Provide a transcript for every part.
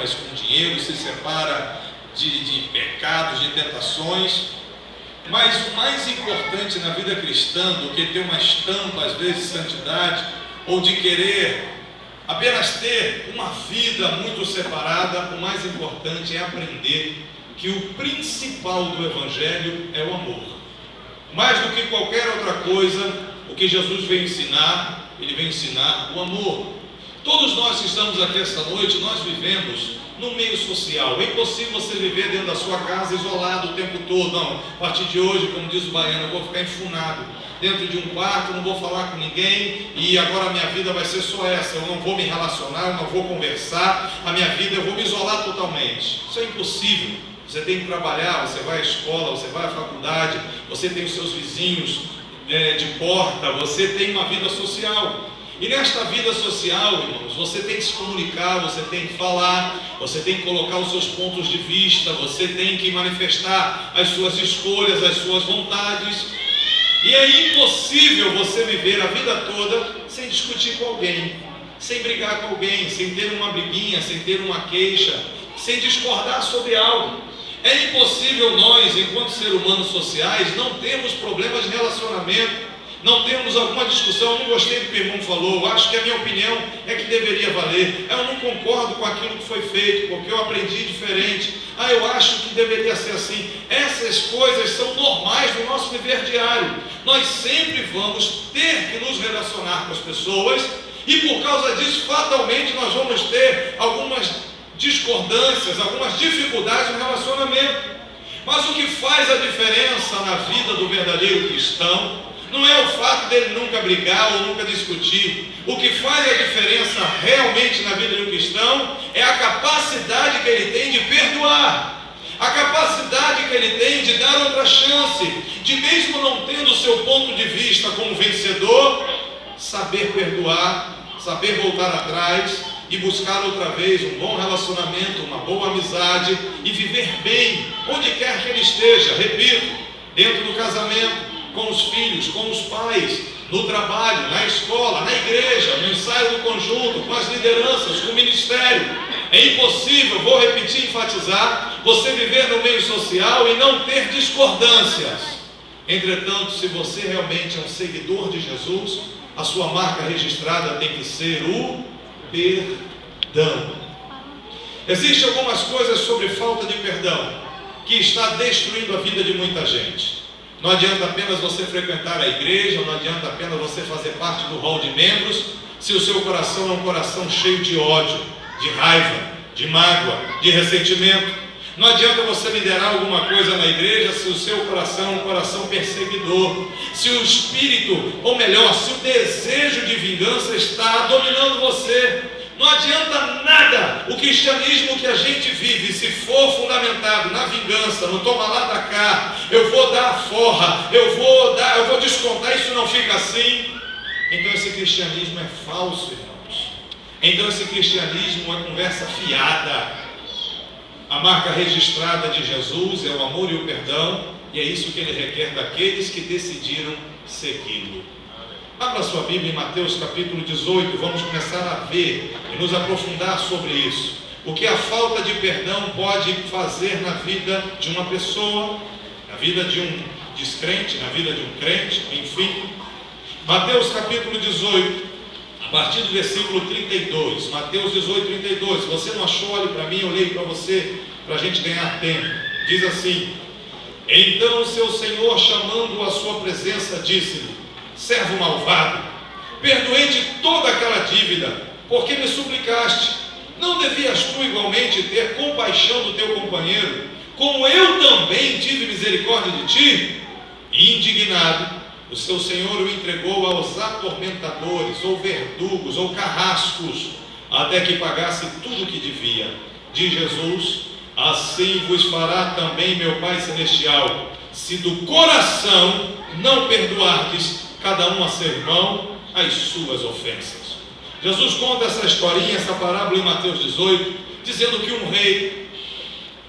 problemas com dinheiro, se separa de pecados, de tentações. Mas o mais importante na vida cristã do que ter uma estampa, às vezes, de santidade, ou de querer apenas ter uma vida muito separada, o mais importante é aprender que o principal do Evangelho é o amor. Mais do que qualquer outra coisa, o que Jesus veio ensinar, Ele veio ensinar o amor. Todos nós que estamos aqui esta noite, nós vivemos no meio social. É impossível você viver dentro da sua casa isolado o tempo todo. Não, a partir de hoje, como diz o baiano, eu vou ficar enfunado dentro de um quarto, não vou falar com ninguém, e agora a minha vida vai ser só essa. Eu não vou me relacionar, eu não vou conversar, a minha vida eu vou me isolar totalmente. Isso é impossível. Você tem que trabalhar, você vai à escola, você vai à faculdade, você tem os seus vizinhos de porta, você tem uma vida social. E nesta vida social, irmãos, você tem que se comunicar, você tem que falar, você tem que colocar os seus pontos de vista, você tem que manifestar as suas escolhas, as suas vontades. E é impossível você viver a vida toda sem discutir com alguém, sem brigar com alguém, sem ter uma briguinha, sem ter uma queixa, sem discordar sobre algo. É impossível nós, enquanto seres humanos sociais, não termos problemas de relacionamento, não temos alguma discussão. Eu não gostei do que o irmão falou, eu acho que a minha opinião é que deveria valer. Eu não concordo com aquilo que foi feito, porque eu aprendi diferente. Eu acho que deveria ser assim. Essas coisas são normais do nosso viver diário. Nós sempre vamos ter que nos relacionar com as pessoas, e por causa disso, fatalmente, nós vamos ter algumas discordâncias, algumas dificuldades no relacionamento. Mas o que faz a diferença na vida do verdadeiro cristão não é o fato dele nunca brigar ou nunca discutir. O que faz a diferença realmente na vida do cristão é a capacidade que ele tem de perdoar, a capacidade que ele tem de dar outra chance, de mesmo não tendo o seu ponto de vista como vencedor, saber perdoar, saber voltar atrás e buscar outra vez um bom relacionamento, uma boa amizade e viver bem onde quer que ele esteja. Repito, dentro do casamento, com os filhos, com os pais, no trabalho, na escola, na igreja, no ensaio do conjunto, com as lideranças, com o ministério. É impossível, vou repetir e enfatizar, você viver no meio social e não ter discordâncias. Entretanto, se você realmente é um seguidor de Jesus, a sua marca registrada tem que ser o perdão. Existem algumas coisas sobre falta de perdão que está destruindo a vida de muita gente. Não adianta apenas você frequentar a igreja, não adianta apenas você fazer parte do hall de membros, se o seu coração é um coração cheio de ódio, de raiva, de mágoa, de ressentimento. Não adianta você liderar alguma coisa na igreja se o seu coração é um coração perseguidor, se o espírito, ou melhor, se o desejo de vingança está dominando você. Não adianta nada o cristianismo que a gente vive, se for fundamentado na vingança, no toma lá da cá, eu vou dar a forra, eu vou descontar, isso não fica assim. Então esse cristianismo é falso, irmãos. Então esse cristianismo é conversa fiada. A marca registrada de Jesus é o amor e o perdão, e é isso que ele requer daqueles que decidiram segui-lo. Abra sua Bíblia em Mateus capítulo 18, vamos começar a ver e nos aprofundar sobre isso. O que a falta de perdão pode fazer na vida de uma pessoa, na vida de um descrente, na vida de um crente, enfim. Mateus capítulo 18, a partir do versículo 32. Mateus 18, 32. Se você não achou, olhe para mim, eu leio para você, para a gente ganhar tempo. Diz assim: então o seu senhor, chamando-o à sua presença, disse-lhe: servo malvado, perdoei-te toda aquela dívida, porque me suplicaste. Não devias tu igualmente ter compaixão do teu companheiro, como eu também tive misericórdia de ti? E indignado, o seu senhor o entregou aos atormentadores, ou verdugos, ou carrascos, até que pagasse tudo o que devia. Diz Jesus: assim vos fará também meu Pai Celestial, se do coração não perdoardes cada um a seu irmão as suas ofensas. Jesus conta essa historinha, essa parábola em Mateus 18, dizendo que um rei,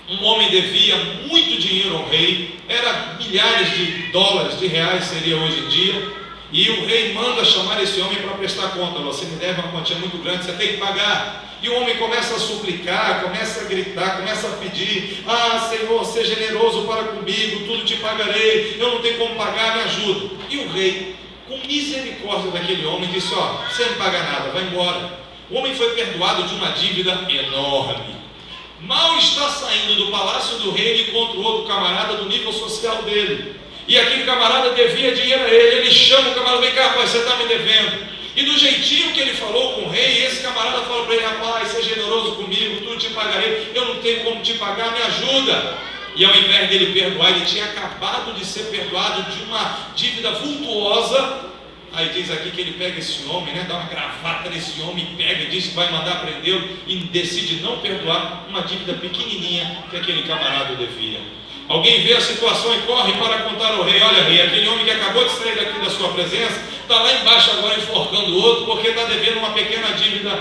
um homem devia muito dinheiro ao rei, era milhares de dólares, de reais seria hoje em dia, e o rei manda chamar esse homem para prestar conta. Você me deve uma quantia muito grande, você tem que pagar. E o homem começa a suplicar, começa a gritar, começa a pedir: ah, Senhor, seja generoso para comigo, tudo te pagarei, eu não tenho como pagar, me ajuda. E o rei, com misericórdia daquele homem, disse: ó, você não paga nada, vai embora. O homem foi perdoado de uma dívida enorme. Mal está saindo do palácio do rei, ele encontra outro camarada do nível social dele, e aquele camarada devia dinheiro a ele. Ele chama o camarada: vem cá, rapaz, você está me devendo. E do jeitinho que ele falou com o rei, esse camarada falou para ele: rapaz, seja generoso comigo, tudo te pagarei, eu não tenho como te pagar, me ajuda. E ao invés dele perdoar, ele tinha acabado de ser perdoado de uma dívida vultuosa. Aí diz aqui que ele pega esse homem, dá uma gravata nesse homem, pega e diz que vai mandar prendê-lo, e decide não perdoar uma dívida pequenininha que aquele camarada devia. Alguém vê a situação e corre para contar ao rei: olha, rei, aquele homem que acabou de sair daqui da sua presença está lá embaixo agora enforcando o outro, porque está devendo uma pequena dívida,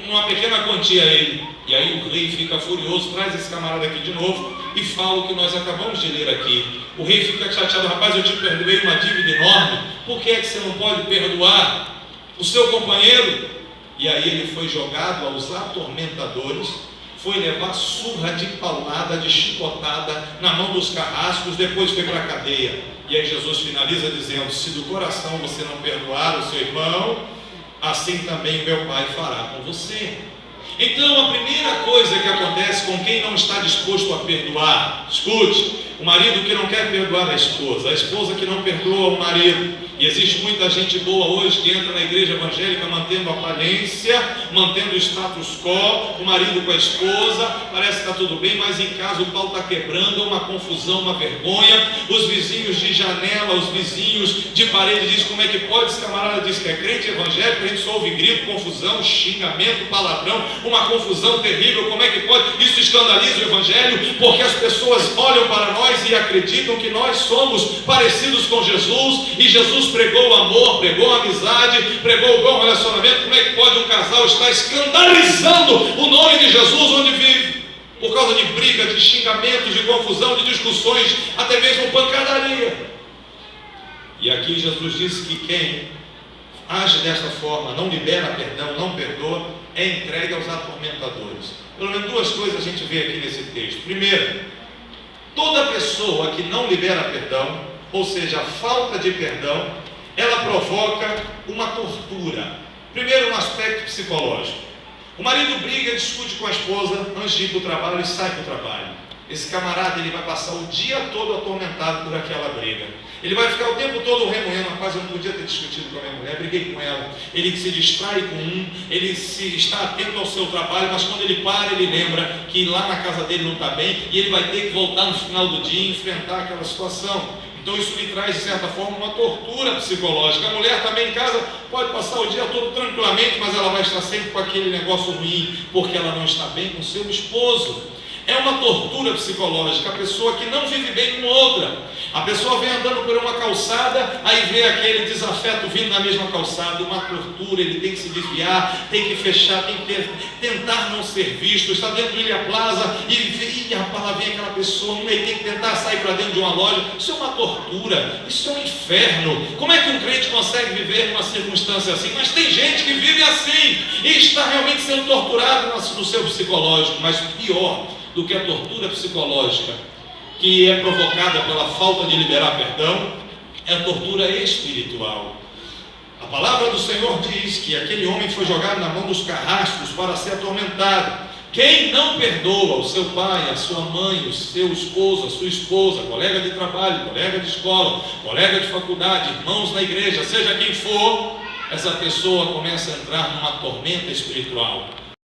uma pequena quantia a ele. E aí o rei fica furioso, traz esse camarada aqui de novo e fala o que nós acabamos de ler aqui. O rei fica chateado: rapaz, eu te perdoei uma dívida enorme, por que é que você não pode perdoar o seu companheiro? E aí ele foi jogado aos atormentadores, foi levar surra de paulada, de chicotada na mão dos carrascos, depois foi para a cadeia. E aí Jesus finaliza dizendo: se do coração você não perdoar o seu irmão, assim também o meu Pai fará com você. Então a primeira coisa que acontece com quem não está disposto a perdoar, escute, o marido que não quer perdoar a esposa que não perdoa o marido. E existe muita gente boa hoje que entra na igreja evangélica mantendo aparência, mantendo o status quo, o marido com a esposa, parece que está tudo bem, mas em casa o pau está quebrando, uma confusão, uma vergonha. Os vizinhos de janela, os vizinhos de parede dizem: como é que pode? Esse camarada diz que é crente evangélico, a gente só ouve grito, confusão, xingamento, palavrão, uma confusão terrível. Como é que pode? Isso escandaliza o evangelho, porque as pessoas olham para nós e acreditam que nós somos parecidos com Jesus, e Jesus pregou o amor, pregou a amizade, pregou o bom relacionamento. Como é que pode um casal estar escandalizando o nome de Jesus onde vive? Por causa de briga, de xingamentos, de confusão, de discussões, até mesmo pancadaria. E aqui Jesus disse que quem age desta forma, não libera perdão, não perdoa, é entregue aos atormentadores. Pelo menos duas coisas a gente vê aqui nesse texto. Primeiro, toda pessoa que não libera perdão, ou seja, a falta de perdão, ela provoca uma tortura. Primeiro, no aspecto psicológico. O marido briga, discute com a esposa antes de ir para o trabalho e sai para o trabalho. Esse camarada, ele vai passar o dia todo atormentado por aquela briga. Ele vai ficar o tempo todo remoendo: rapaz, eu não podia ter discutido com a minha mulher, briguei com ela. Ele se distrai com ele está atento ao seu trabalho, mas quando ele para, ele lembra que lá na casa dele não está bem, e ele vai ter que voltar no final do dia e enfrentar aquela situação. Então isso lhe traz, de certa forma, uma tortura psicológica. A mulher também em casa pode passar o dia todo tranquilamente, mas ela vai estar sempre com aquele negócio ruim, porque ela não está bem com seu esposo. É uma tortura psicológica. A pessoa que não vive bem com outra, a pessoa vem andando por uma calçada, aí vê aquele desafeto vindo na mesma calçada, uma tortura. Ele tem que se desviar, tem que fechar, tem que tentar não ser visto. Está dentro do Ilha Plaza e rapaz, lá vem aquela pessoa, e tem que tentar sair para dentro de uma loja. Isso é uma tortura, isso é um inferno. Como é que um crente consegue viver numa circunstância assim? Mas tem gente que vive assim e está realmente sendo torturado no seu psicológico. Mas pior do que a tortura psicológica, que é provocada pela falta de liberar perdão, é a tortura espiritual. A palavra do Senhor diz que aquele homem foi jogado na mão dos carrascos para ser atormentado. Quem não perdoa o seu pai, a sua mãe, o seu esposo, a sua esposa, colega de trabalho, colega de escola, colega de faculdade, irmãos na igreja, seja quem for, essa pessoa começa a entrar numa tormenta espiritual.